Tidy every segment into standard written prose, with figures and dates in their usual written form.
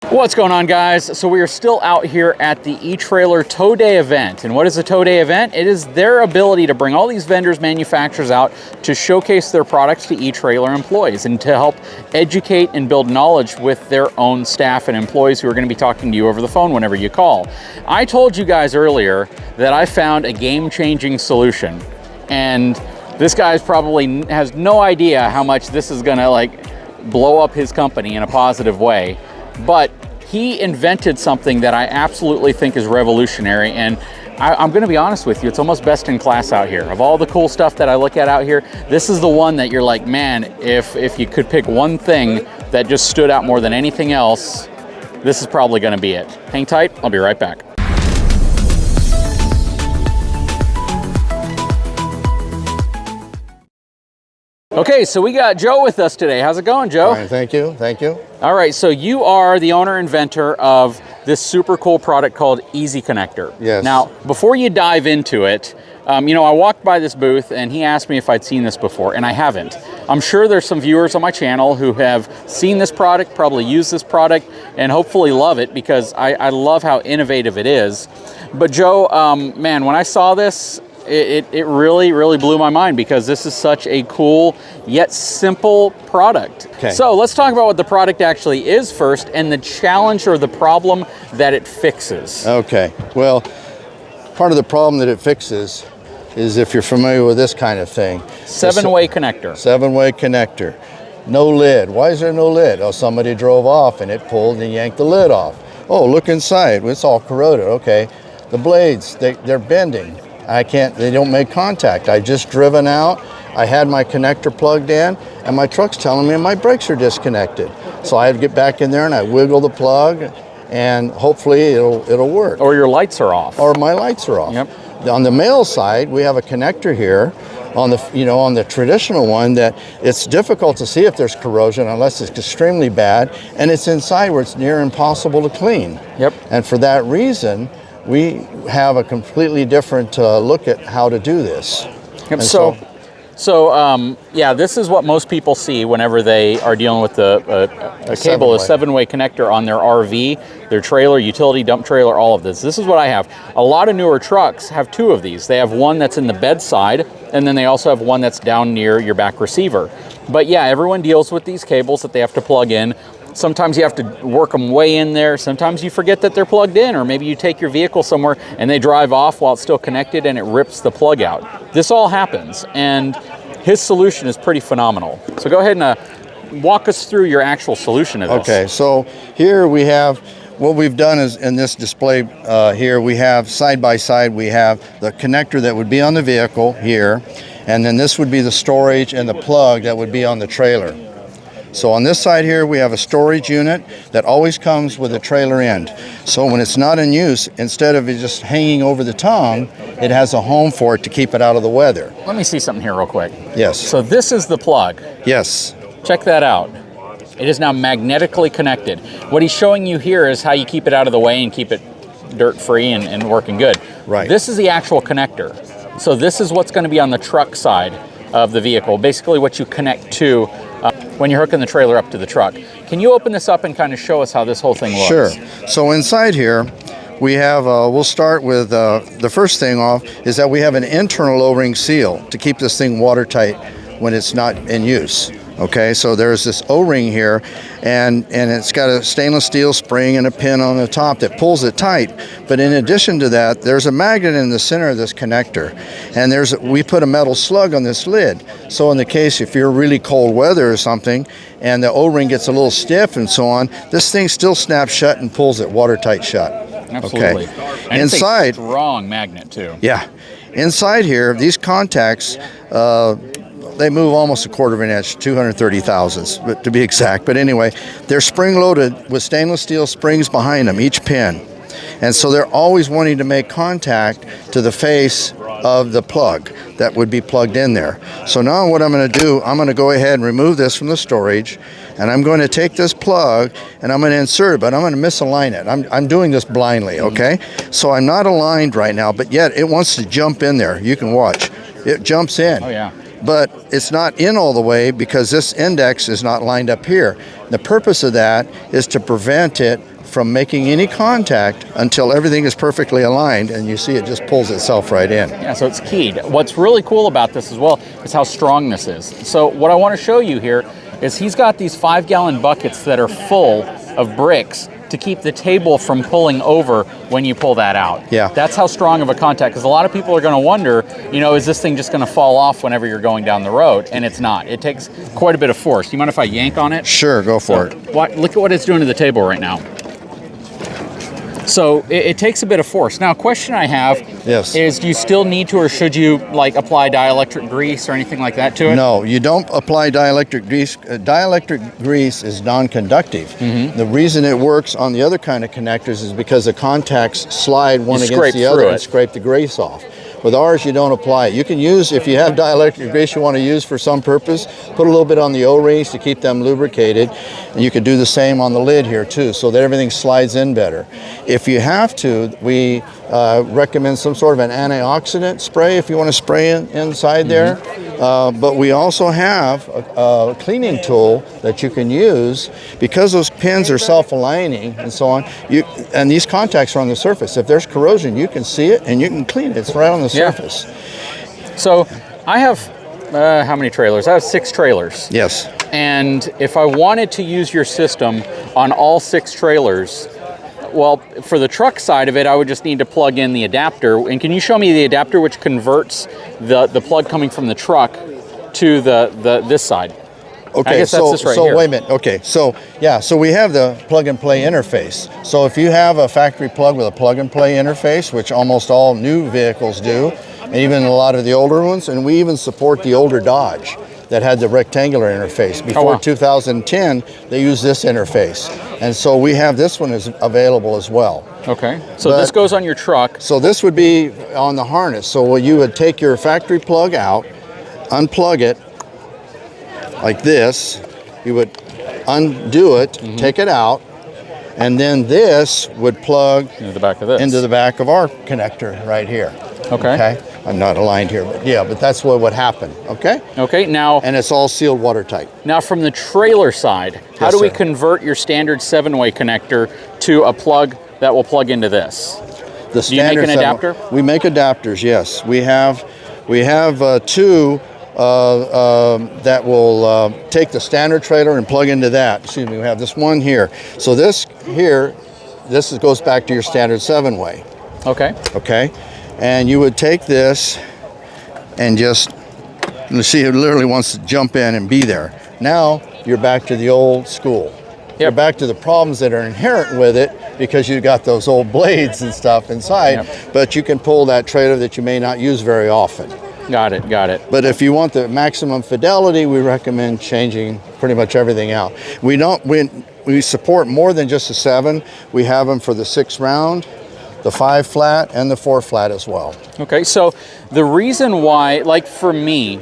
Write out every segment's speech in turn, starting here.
What's going on, guys? So we are still out here at the eTrailer Tow Day event. And what is a Tow Day event? It is their ability to bring all these vendors, manufacturers out to showcase their products to eTrailer employees and to help educate and build knowledge with their own staff and employees who are going to be talking to you over the phone whenever you call. I told you guys earlier that I found a game-changing solution, and this guy probably has no idea how much this is going to blow up his company in a positive way. But he invented something that I absolutely think is revolutionary, and I'm going to be honest with you, it's almost best in class out here. Of all the cool stuff that I look at out here, this is the one that you're like, man, if you could pick one thing that just stood out more than anything else, this is probably going to be it. Hang tight, I'll be right back. Okay, so we got Joe with us today. How's it going, Joe? Fine, thank you, thank you. All right, so you are the owner inventor of this super cool product called EZConnector. Yes. Now, before you dive into it, I walked by this booth and he asked me if I'd seen this before, and I haven't. I'm sure there's some viewers on my channel who have seen this product, probably used this product, and hopefully love it because I love how innovative it is. But Joe, man, when I saw this, it really, really blew my mind because this is such a cool yet simple product. Okay. So let's talk about what the product actually is first and the challenge or the problem that it fixes. Okay, well, part of the problem that it fixes is, if you're familiar with this kind of thing. Seven-way connector. Seven-way connector. No lid. Why is there no lid? Oh, somebody drove off and it pulled and yanked the lid off. Oh, look inside. It's all corroded. Okay. The blades, they're bending. They don't make contact. I just driven out, I had my connector plugged in, and my truck's telling me my brakes are disconnected. So I had to get back in there and I wiggle the plug, and hopefully it'll work. Or your lights are off. Or my lights are off. Yep. On the male side, we have a connector here on the traditional one that it's difficult to see if there's corrosion unless it's extremely bad, and it's inside where it's near impossible to clean. Yep. And for that reason, we have a completely different look at how to do this. Yep. So yeah, this is what most people see whenever they are dealing with a cable, a seven-way connector on their RV, their trailer, utility, dump trailer, all of this. This is what I have. A lot of newer trucks have two of these. They have one that's in the bedside, and then they also have one that's down near your back receiver. But yeah, everyone deals with these cables that they have to plug in. Sometimes you have to work them way in there. Sometimes you forget that they're plugged in, or maybe you take your vehicle somewhere and they drive off while it's still connected and it rips the plug out. This all happens, and his solution is pretty phenomenal. So go ahead and walk us through your actual solution of this. Okay, so here we have, what we've done is in this display here, we have side by side, we have the connector that would be on the vehicle here, and then this would be the storage and the plug that would be on the trailer. So on this side here, we have a storage unit that always comes with a trailer end. So when it's not in use, instead of it just hanging over the tongue, it has a home for it to keep it out of the weather. Let me see something here real quick. Yes. So this is the plug. Yes. Check that out. It is now magnetically connected. What he's showing you here is how you keep it out of the way and keep it dirt-free and working good. Right. This is the actual connector. So this is what's going to be on the truck side of the vehicle, basically what you connect to when you're hooking the trailer up to the truck. Can you open this up and kind of show us how this whole thing looks? Sure. So inside here, we have, we'll start with the first thing off is that we have an internal O-ring seal to keep this thing watertight when it's not in use. Okay, so there's this O-ring here, and it's got a stainless steel spring and a pin on the top that pulls it tight. But in addition to that, there's a magnet in the center of this connector, and we put a metal slug on this lid. So in the case if you're really cold weather or something, and the O-ring gets a little stiff and so on, this thing still snaps shut and pulls it watertight shut. Absolutely. Okay. And inside, it's a strong magnet too. Yeah. Inside here, these contacts, they move almost a quarter of an inch, 230 thousandths, but to be exact. But anyway, they're spring-loaded with stainless steel springs behind them, each pin. And so they're always wanting to make contact to the face of the plug that would be plugged in there. So now what I'm going to do, I'm going to go ahead and remove this from the storage, and I'm going to take this plug and I'm going to insert it, but I'm going to misalign it. I'm doing this blindly, okay? So I'm not aligned right now, but yet it wants to jump in there. You can watch. It jumps in. Oh, yeah. But it's not in all the way because this index is not lined up here. The purpose of that is to prevent it from making any contact until everything is perfectly aligned, and you see it just pulls itself right in. Yeah, so it's keyed. What's really cool about this as well is how strong this is. So what I want to show you here is he's got these 5-gallon buckets that are full of bricks to keep the table from pulling over when you pull that out. Yeah. That's how strong of a contact, because a lot of people are going to wonder, you know, is this thing just going to fall off whenever you're going down the road? And it's not. It takes quite a bit of force. Do you mind if I yank on it? Sure, go for it. Look at what it's doing to the table right now. So it takes a bit of force. Now, a question I have is, do you still need to, or should you like apply dielectric grease or anything like that to it? No, you don't apply dielectric grease. Dielectric grease is non-conductive. The reason it works on the other kind of connectors is because the contacts slide one against the other and scrape the grease off. With ours, you don't apply it. You can use, if you have dielectric grease you want to use for some purpose, put a little bit on the O-rings to keep them lubricated. And you could do the same on the lid here too, so that everything slides in better. If you have to, we recommend some sort of an antioxidant spray if you want to spray inside there. But we also have a cleaning tool that you can use, because those pins are self-aligning and so on. And these contacts are on the surface. If there's corrosion, you can see it and you can clean it. It's right on the surface. So I have, how many trailers? I have 6 trailers. Yes. And if I wanted to use your system on all 6 trailers, well, for the truck side of it, I would just need to plug in the adapter. And can you show me the adapter which converts the plug coming from the truck to this side? Okay, I guess that's this right so here. wait a minute. Okay, so yeah, so we have the plug and play interface. So if you have a factory plug with a plug and play interface, which almost all new vehicles do, and even a lot of the older ones, and we even support the older Dodge that had the rectangular interface. Before 2010, they used this interface. And so we have this one is available as well. Okay, so this goes on your truck. So this would be on the harness. So you would take your factory plug out, unplug it like this. You would undo it, take it out, and then this would plug into the back of this. Into the back of our connector right here. Okay. I'm not aligned here, but yeah, but that's what would happen. Okay. Okay. Now. And it's all sealed watertight. Now, from the trailer side, how do we convert your standard 7-way connector to a plug that will plug into this? The do you make an adapter? We make adapters. Yes, we have 2 that will take the standard trailer and plug into that. Excuse me. We have this one here. So this goes back to your standard 7-way. Okay. Okay. And you would take this and just, you see, it literally wants to jump in and be there. Now you're back to the old school. Yep. You're back to the problems that are inherent with it because you've got those old blades and stuff inside, but you can pull that trailer that you may not use very often. Got it, got it. But if you want the maximum fidelity, we recommend changing pretty much everything out. We support more than just a 7. We have them for the 6-round, the 5-flat, and the 4-flat as well. Okay, so the reason why, like for me,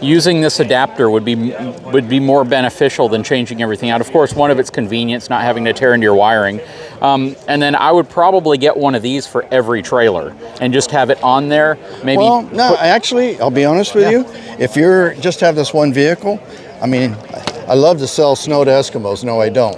using this adapter would be more beneficial than changing everything out. Of course, one of it's convenience, not having to tear into your wiring. And then I would probably get one of these for every trailer and just have it on there. Maybe. Well, no, actually, I'll be honest with you. If you're just have this one vehicle, I mean, I love to sell snow to Eskimos. No, I don't.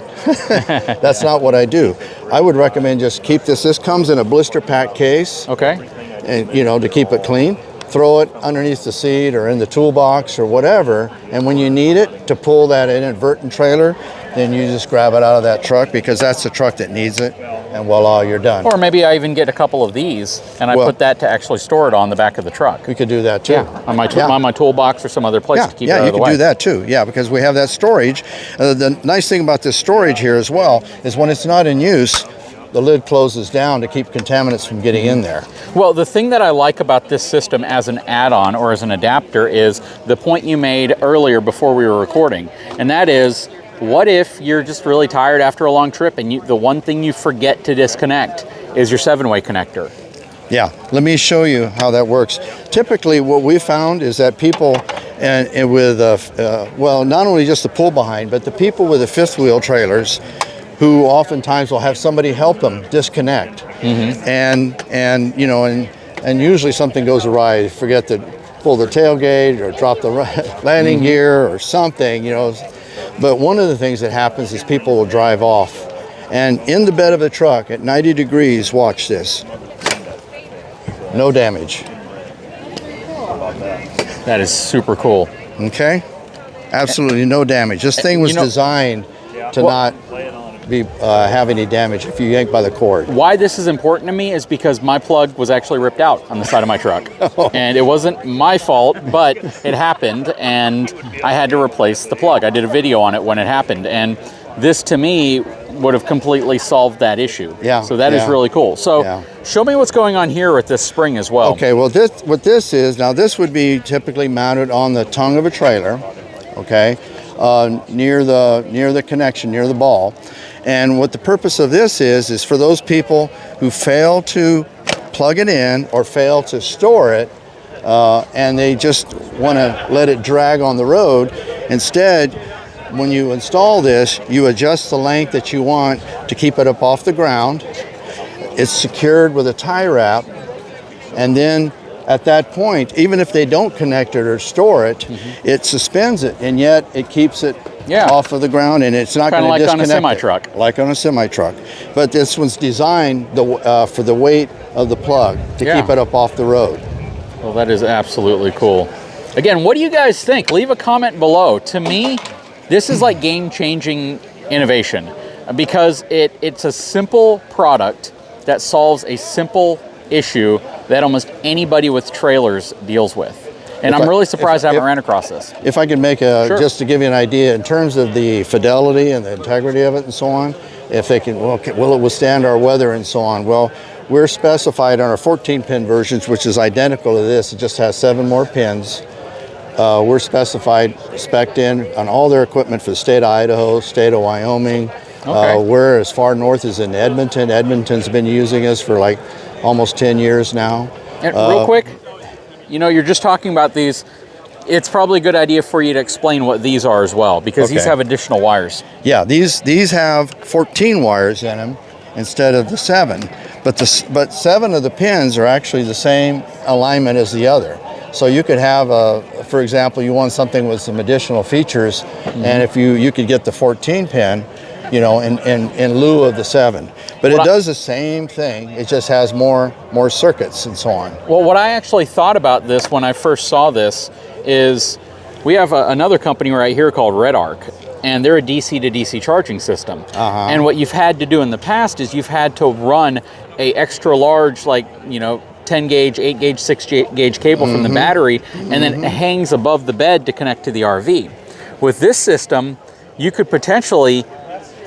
That's not what I do. I would recommend just keep this. This comes in a blister pack case. Okay. And to keep it clean. Throw it underneath the seat or in the toolbox or whatever, and when you need it to pull that inadvertent trailer, then you just grab it out of that truck, because that's the truck that needs it, and voila, you're done. Or maybe I even get a couple of these and I put that to actually store it on the back of the truck. We could do that too. Yeah, on my toolbox or some other place to keep it out of the way. Yeah, you could do that too. Yeah, because we have that storage. The nice thing about this storage here as well is when it's not in use, the lid closes down to keep contaminants from getting in there. Well, the thing that I like about this system as an add-on or as an adapter is the point you made earlier before we were recording, and that is, what if you're just really tired after a long trip and the one thing you forget to disconnect is your 7-way connector? Yeah, let me show you how that works. Typically, what we found is that people, well, not only just the pull behind, but the people with the 5th-wheel trailers, who oftentimes will have somebody help them disconnect, and usually something goes awry. They forget to pull the tailgate or drop the landing gear or something, But one of the things that happens is people will drive off, And in the bed of the truck at 90 degrees, watch this. No damage. That is super cool. Okay? Absolutely no damage. This thing was designed to not have any damage if you yank by the cord. Why this is important to me is because my plug was actually ripped out on the side of my truck. And it wasn't my fault, but it happened, and I had to replace the plug. I did a video on it when it happened, and this to me would have completely solved that issue. Yeah. So that is really cool. So show me what's going on here with this spring as well. Okay, well what this is, now this would be typically mounted on the tongue of a trailer, okay, near the connection, near the ball. And what the purpose of this is for those people who fail to plug it in or fail to store it, and they just want to let it drag on the road. Instead, when you install this, you adjust the length that you want to keep it up off the ground. It's secured with a tie wrap, and then at that point, even if they don't connect it or store it, it suspends it, and yet it keeps it off of the ground, and it's not going to disconnect. Kind of like on a semi-truck. Like on a semi-truck. But this one's designed for the weight of the plug to keep it up off the road. Well, that is absolutely cool. Again, what do you guys think? Leave a comment below. To me, this is like game-changing innovation because it's a simple product that solves a simple issue that almost anybody with trailers deals with. And I'm really surprised I haven't ran across this. If I could make just to give you an idea, in terms of the fidelity and the integrity of it and so on, if they can, will it withstand our weather and so on? Well, we're specified on our 14-pin versions, which is identical to this. It just has 7 more pins. We're spec'd in on all their equipment for the state of Idaho, state of Wyoming. We're as far north as in Edmonton. Edmonton's been using us for like almost 10 years now. And real quick, you know, you're just talking about these. It's probably a good idea for you to explain what these are as well, because these have additional wires. Yeah, these have 14 wires in them instead of the 7. But 7 of the pins are actually the same alignment as the other. So you could have, for example, you want something with some additional features, and if you could get the 14 pin, you know, in lieu of the 7. But it does the same thing. It just has more circuits and so on. Well, what I actually thought about this when I first saw this is we have another company right here called Red Arc, and they're a DC to DC charging system. And what you've had to do in the past is you've had to run a extra large, like, you know, 10 gauge, 8 gauge, 6 gauge cable from the battery, and then it hangs above the bed to connect to the RV. With this system, you could potentially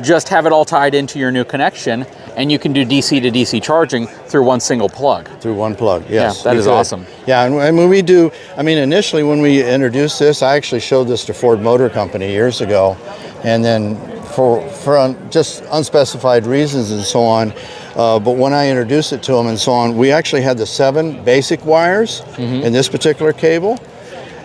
just have it all tied into your new connection, and you can do DC to DC charging through one single plug. Through one plug, yes. Yeah, that is awesome. Yeah, and when we do, I mean, initially when we introduced this, I actually showed this to Ford Motor Company years ago, and then for just unspecified reasons and so on, but when I introduced it to them and so on, we actually had the 7 basic wires in this particular cable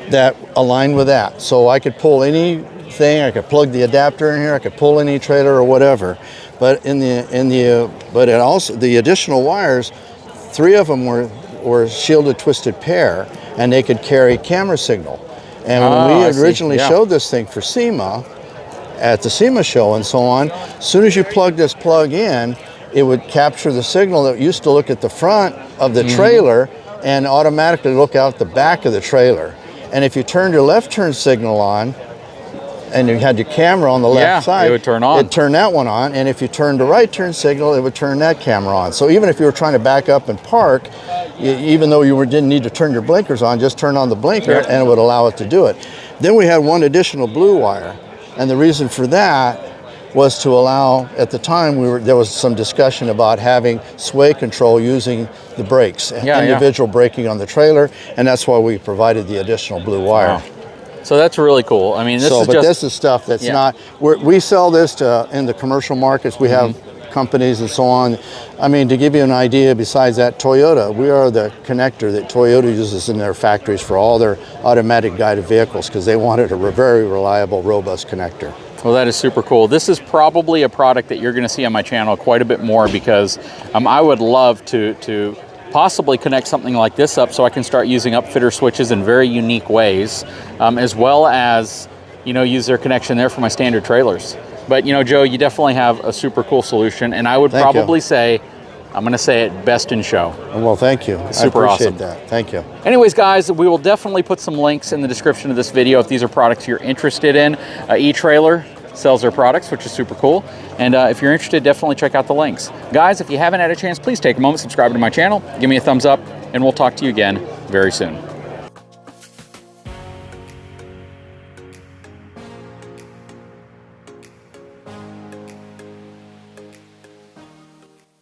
that aligned with that. So I could pull anything, I could plug the adapter in here, I could pull any trailer or whatever. But the additional wires, 3 of them were shielded twisted pair, and they could carry camera signal. And when we originally showed this thing for SEMA, at the SEMA show and so on, as soon as you plug this plug in, it would capture the signal that used to look at the front of the trailer and automatically look out the back of the trailer. And if you turned your left turn signal on, and you had your camera on the left side, it would turn on. It'd turn that one on, and if you turned the right turn signal, it would turn that camera on. So even if you were trying to back up and park, even though you didn't need to turn your blinkers on, just turn on the blinker and it would allow it to do it. Then we had one additional blue wire, and the reason for that was to allow, at the time there was some discussion about having sway control using the brakes, individual braking on the trailer, and that's why we provided the additional blue wire. Wow. So that's really cool. I mean, this is stuff that's not. We sell this in the commercial markets. We have companies and so on. I mean, to give you an idea, besides that, Toyota, we are the connector that Toyota uses in their factories for all their automatic guided vehicles because they wanted a very reliable, robust connector. Well, that is super cool. This is probably a product that you're going to see on my channel quite a bit more because I would love to possibly connect something like this up so I can start using upfitter switches in very unique ways, as well as, you know, use their connection there for my standard trailers. But, you know, Joe, you definitely have a super cool solution, and I would probably say, I'm going to say it, best in show. Well, thank you. Super I appreciate awesome. that. Thank you. Anyways, guys, we will definitely put some links in the description of this video if these are products you're interested in. eTrailer sells their products, which is super cool. And if you're interested, definitely check out the links. Guys, if you haven't had a chance, please take a moment, subscribe to my channel, give me a thumbs up, and we'll talk to you again very soon.